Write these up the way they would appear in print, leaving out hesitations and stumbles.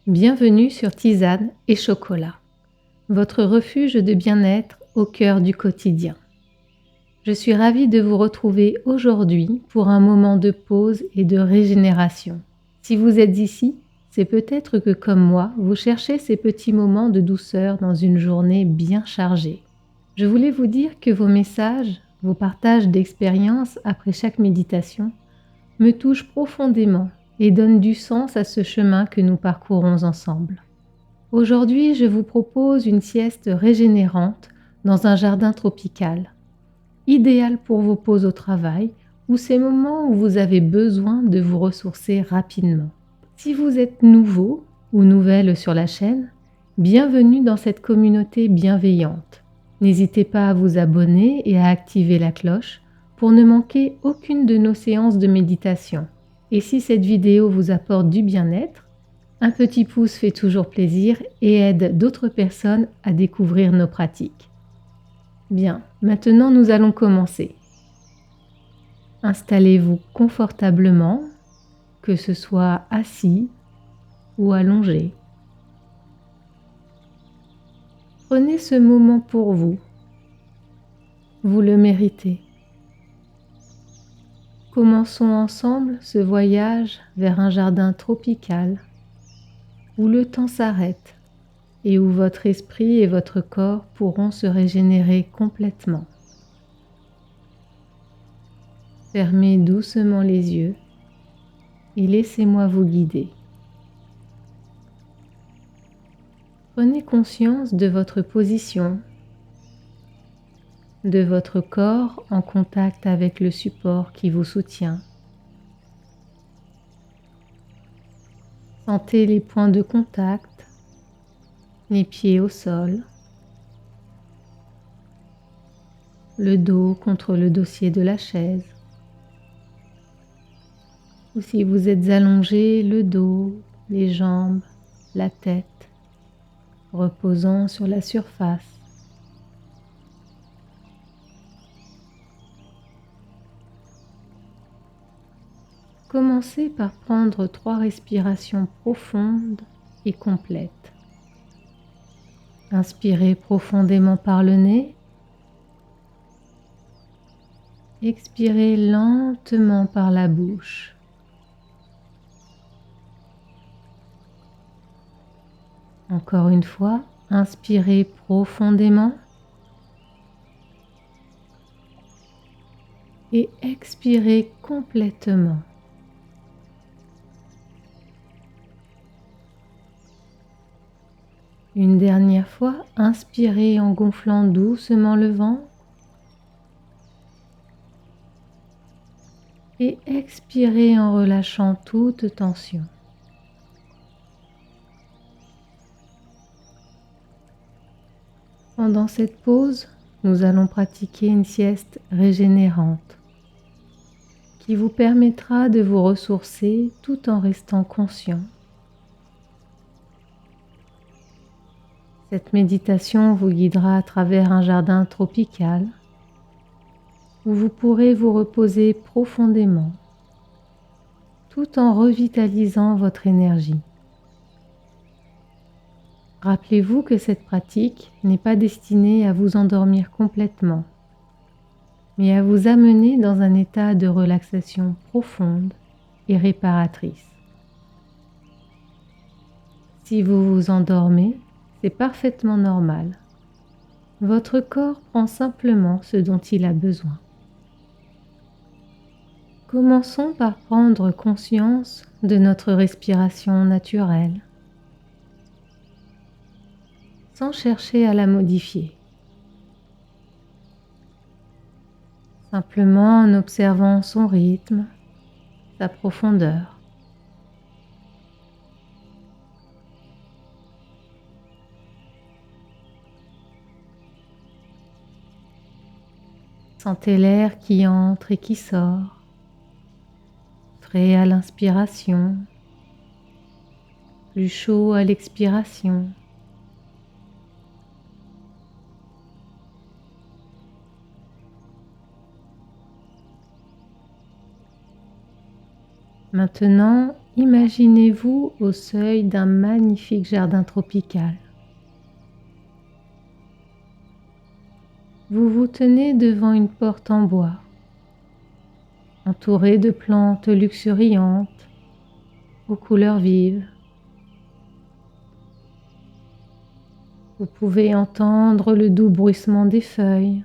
Bienvenue sur Tisane et Chocolat, votre refuge de bien-être au cœur du quotidien. Je suis ravie de vous retrouver aujourd'hui pour un moment de pause et de régénération. Si vous êtes ici, c'est peut-être que comme moi, vous cherchez ces petits moments de douceur dans une journée bien chargée. Je voulais vous dire que vos messages, vos partages d'expériences après chaque méditation me touchent profondément et donnent du sens à ce chemin que nous parcourons ensemble. Aujourd'hui, je vous propose une sieste régénérante dans un jardin tropical, idéal pour vos pauses au travail ou ces moments où vous avez besoin de vous ressourcer rapidement. Si vous êtes nouveau ou nouvelle sur la chaîne, bienvenue dans cette communauté bienveillante. N'hésitez pas à vous abonner et à activer la cloche pour ne manquer aucune de nos séances de méditation. Et si cette vidéo vous apporte du bien-être, un petit pouce fait toujours plaisir et aide d'autres personnes à découvrir nos pratiques. Bien, maintenant nous allons commencer. Installez-vous confortablement, que ce soit assis ou allongé. Prenez ce moment pour vous. Vous le méritez. Commençons ensemble ce voyage vers un jardin tropical où le temps s'arrête et où votre esprit et votre corps pourront se régénérer complètement. Fermez doucement les yeux et laissez-moi vous guider. Prenez conscience de votre position, de votre corps en contact avec le support qui vous soutient. Sentez les points de contact, les pieds au sol, le dos contre le dossier de la chaise. Ou si vous êtes allongé, le dos, les jambes, la tête, reposant sur la surface. Commencez par prendre 3 respirations profondes et complètes. Inspirez profondément par le nez. Expirez lentement par la bouche. Encore une fois, inspirez profondément et expirez complètement. Une dernière fois, inspirez en gonflant doucement le ventre et expirez en relâchant toute tension. Pendant cette pause, nous allons pratiquer une sieste régénérante qui vous permettra de vous ressourcer tout en restant conscient. Cette méditation vous guidera à travers un jardin tropical où vous pourrez vous reposer profondément tout en revitalisant votre énergie. Rappelez-vous que cette pratique n'est pas destinée à vous endormir complètement, mais à vous amener dans un état de relaxation profonde et réparatrice. Si vous vous endormez, c'est parfaitement normal. Votre corps prend simplement ce dont il a besoin. Commençons par prendre conscience de notre respiration naturelle, sans chercher à la modifier. Simplement en observant son rythme, sa profondeur. Sentez l'air qui entre et qui sort, frais à l'inspiration, plus chaud à l'expiration. Maintenant, Imaginez-vous au seuil d'un magnifique jardin tropical. Vous vous tenez devant une porte en bois, entourée de plantes luxuriantes aux couleurs vives. Vous pouvez entendre le doux bruissement des feuilles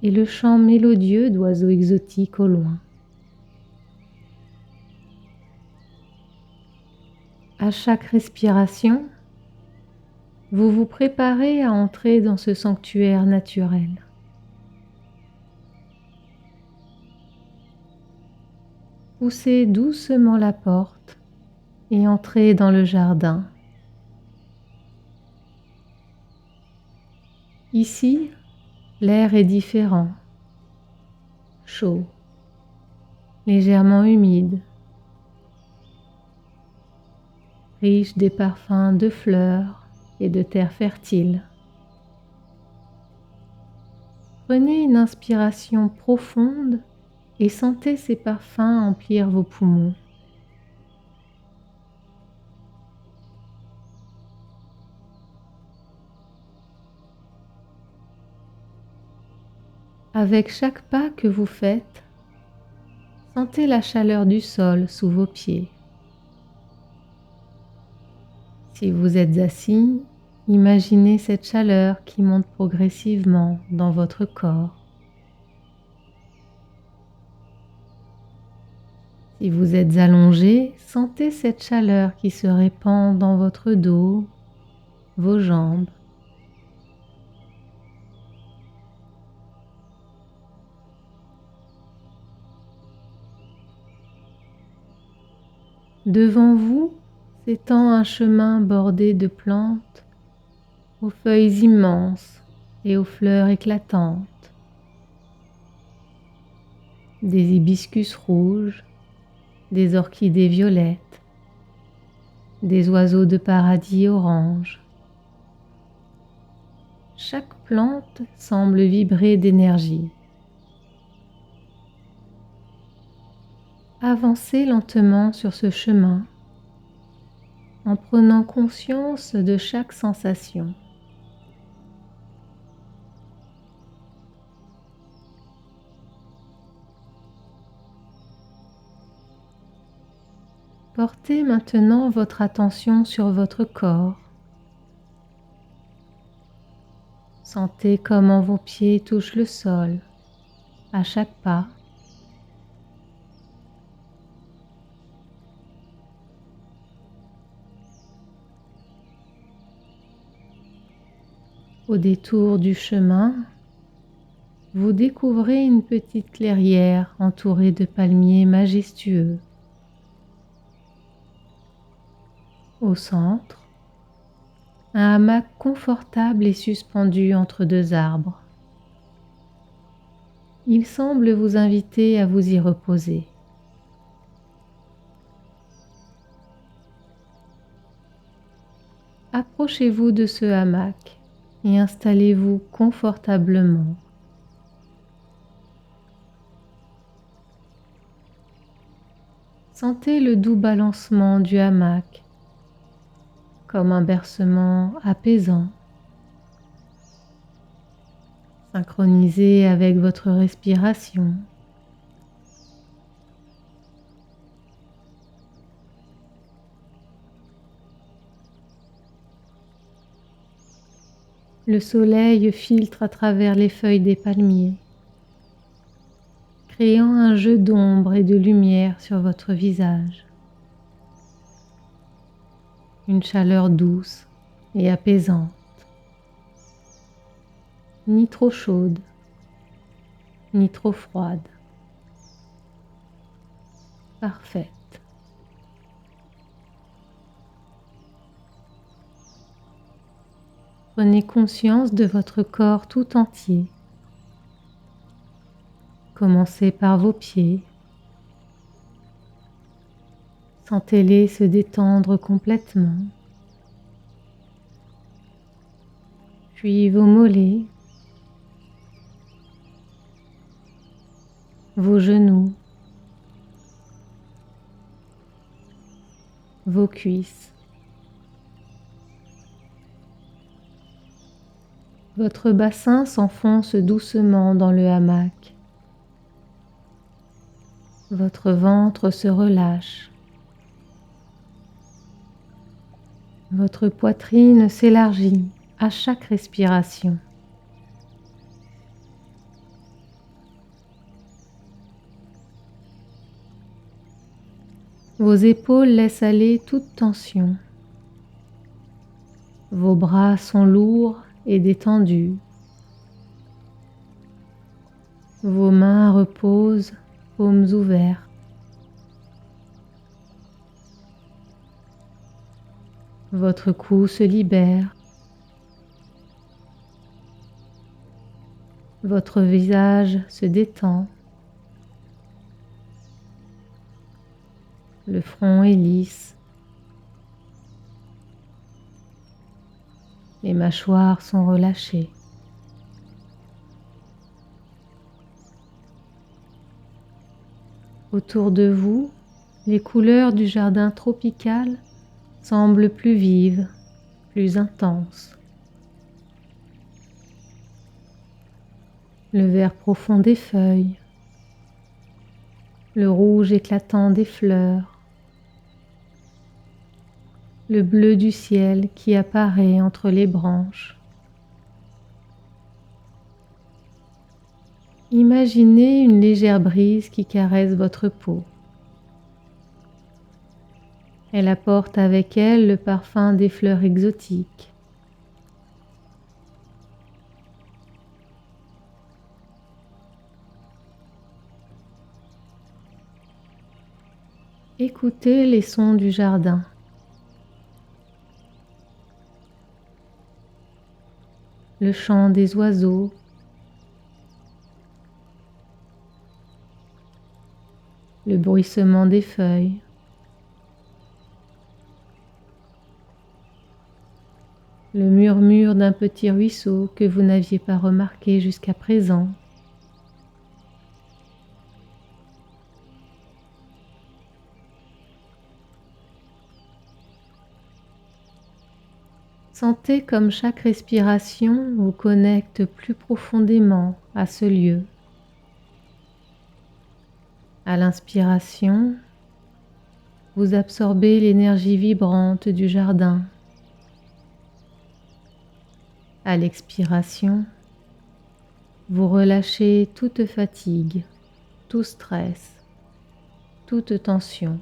et le chant mélodieux d'oiseaux exotiques au loin. À chaque respiration, vous vous préparez à entrer dans ce sanctuaire naturel. Poussez doucement la porte et entrez dans le jardin. Ici, l'air est différent, chaud, légèrement humide, riche des parfums de fleurs et de terre fertile. Prenez une inspiration profonde et sentez ces parfums emplir vos poumons. Avec chaque pas que vous faites, sentez la chaleur du sol sous vos pieds. Si vous êtes assis, imaginez cette chaleur qui monte progressivement dans votre corps. Si vous êtes allongé, sentez cette chaleur qui se répand dans votre dos, vos jambes. Devant vous s'étend un chemin bordé de plantes aux feuilles immenses et aux fleurs éclatantes. Des hibiscus rouges, des orchidées violettes, des oiseaux de paradis orange. Chaque plante semble vibrer d'énergie. Avancez lentement sur ce chemin en prenant conscience de chaque sensation. Portez maintenant votre attention sur votre corps. Sentez comment vos pieds touchent le sol à chaque pas. Au détour du chemin, vous découvrez une petite clairière entourée de palmiers majestueux. Au centre, un hamac confortable est suspendu entre deux arbres. Il semble vous inviter à vous y reposer. Approchez-vous de ce hamac et installez-vous confortablement. Sentez le doux balancement du hamac comme un bercement apaisant, synchronisé avec votre respiration. Le soleil filtre à travers les feuilles des palmiers, créant un jeu d'ombre et de lumière sur votre visage. Une chaleur douce et apaisante, ni trop chaude, ni trop froide, parfaite. Prenez conscience de votre corps tout entier. Commencez par vos pieds. Sentez-les se détendre complètement. Puis vos mollets, vos genoux, vos cuisses. Votre bassin s'enfonce doucement dans le hamac. Votre ventre se relâche. Votre poitrine s'élargit à chaque respiration. Vos épaules laissent aller toute tension. Vos bras sont lourds et détendus. Vos mains reposent, paumes ouvertes. Votre cou se libère. Votre visage se détend. Le front est lisse. Les mâchoires sont relâchées. Autour de vous, les couleurs du jardin tropical semblent plus vives, plus intenses. Le vert profond des feuilles, le rouge éclatant des fleurs, le bleu du ciel qui apparaît entre les branches. Imaginez une légère brise qui caresse votre peau. Elle apporte avec elle le parfum des fleurs exotiques. Écoutez les sons du jardin. Le chant des oiseaux, le bruissement des feuilles, le murmure d'un petit ruisseau que vous n'aviez pas remarqué jusqu'à présent. Sentez comme chaque respiration vous connecte plus profondément à ce lieu. À l'inspiration, vous absorbez l'énergie vibrante du jardin. À l'expiration, vous relâchez toute fatigue, tout stress, toute tension.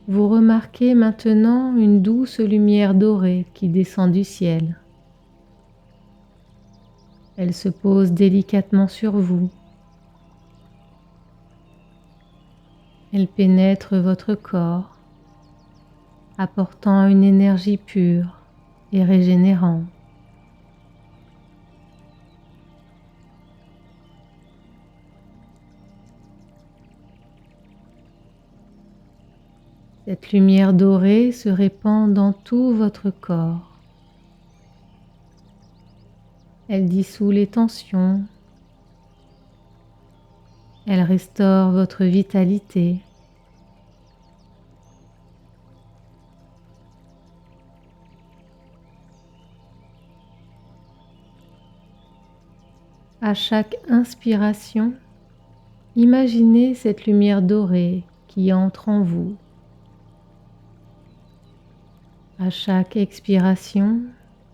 Vous remarquez maintenant une douce lumière dorée qui descend du ciel. Elle se pose délicatement sur vous. Elle pénètre votre corps, apportant une énergie pure et régénérante. Cette lumière dorée se répand dans tout votre corps. Elle dissout les tensions. Elle restaure votre vitalité. À chaque inspiration, imaginez cette lumière dorée qui entre en vous. À chaque expiration,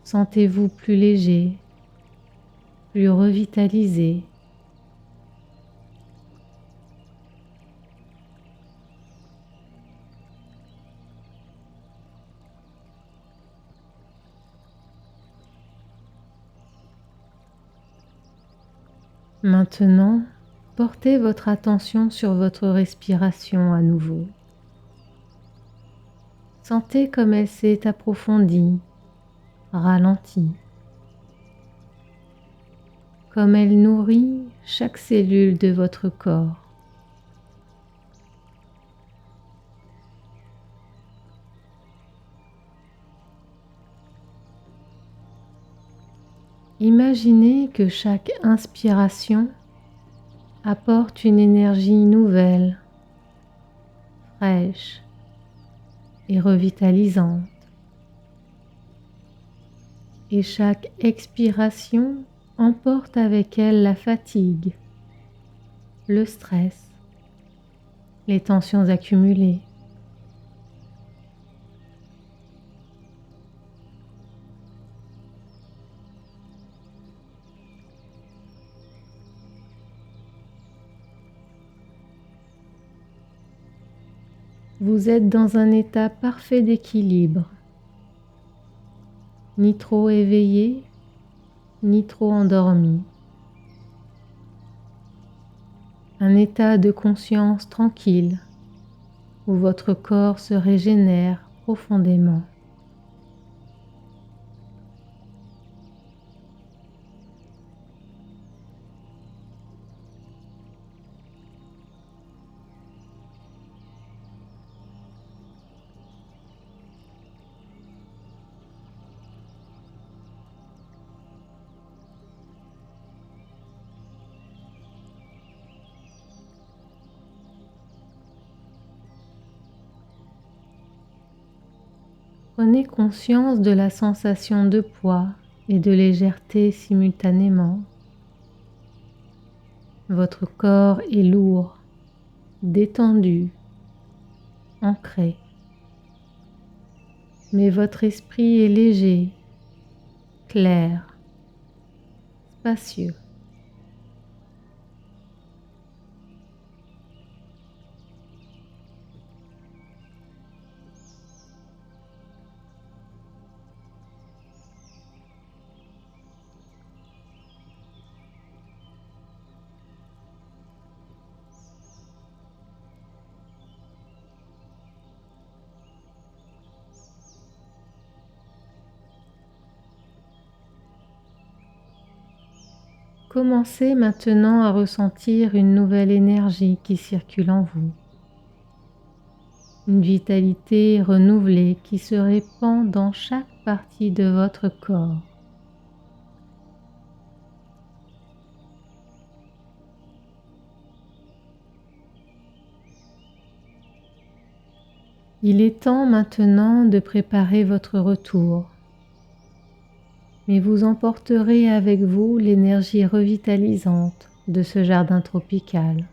sentez-vous plus léger, plus revitalisé. Maintenant, portez votre attention sur votre respiration à nouveau. Sentez comme elle s'est approfondie, ralentie, comme elle nourrit chaque cellule de votre corps. Imaginez que chaque inspiration apporte une énergie nouvelle, fraîche et revitalisante. Et chaque expiration emporte avec elle la fatigue, le stress, les tensions accumulées. Vous êtes dans un état parfait d'équilibre, ni trop éveillé, ni trop endormi. Un état de conscience tranquille où votre corps se régénère profondément. Prenez conscience de la sensation de poids et de légèreté simultanément. Votre corps est lourd, détendu, ancré. Mais votre esprit est léger, clair, spacieux. Commencez maintenant à ressentir une nouvelle énergie qui circule en vous. Une vitalité renouvelée qui se répand dans chaque partie de votre corps. Il est temps maintenant de préparer votre retour, mais vous emporterez avec vous l'énergie revitalisante de ce jardin tropical.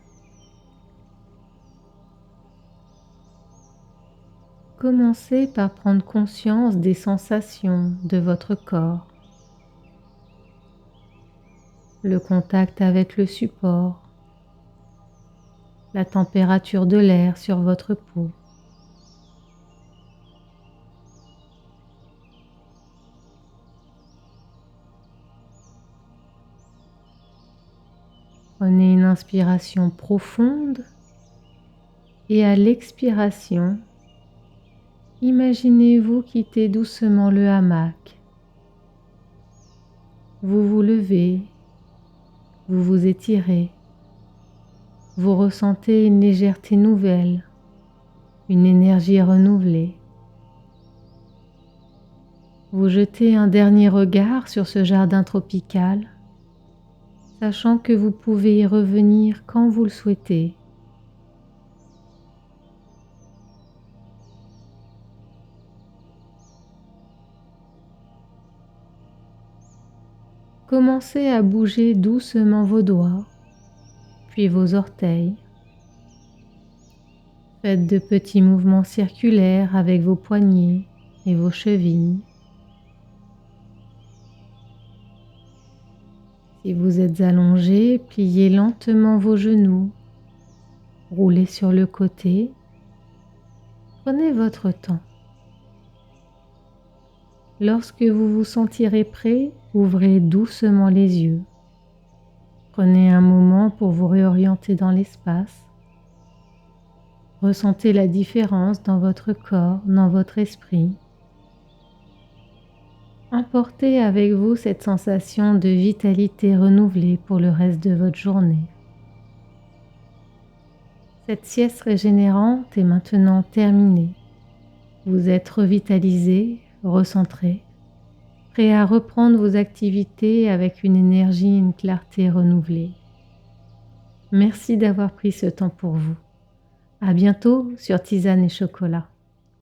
Commencez par prendre conscience des sensations de votre corps, le contact avec le support, la température de l'air sur votre peau. Prenez une inspiration profonde et à l'expiration, imaginez-vous quitter doucement le hamac. Vous vous levez, vous vous étirez, vous ressentez une légèreté nouvelle, une énergie renouvelée. Vous jetez un dernier regard sur ce jardin tropical, sachant que vous pouvez y revenir quand vous le souhaitez. Commencez à bouger doucement vos doigts, puis vos orteils. Faites de petits mouvements circulaires avec vos poignets et vos chevilles. Si vous êtes allongé, pliez lentement vos genoux, roulez sur le côté, prenez votre temps. Lorsque vous vous sentirez prêt, ouvrez doucement les yeux. Prenez un moment pour vous réorienter dans l'espace. Ressentez la différence dans votre corps, dans votre esprit. Emportez avec vous cette sensation de vitalité renouvelée pour le reste de votre journée. Cette sieste régénérante est maintenant terminée. Vous êtes revitalisé, recentré, prêt à reprendre vos activités avec une énergie et une clarté renouvelée. Merci d'avoir pris ce temps pour vous. À bientôt sur Tisane et Chocolat.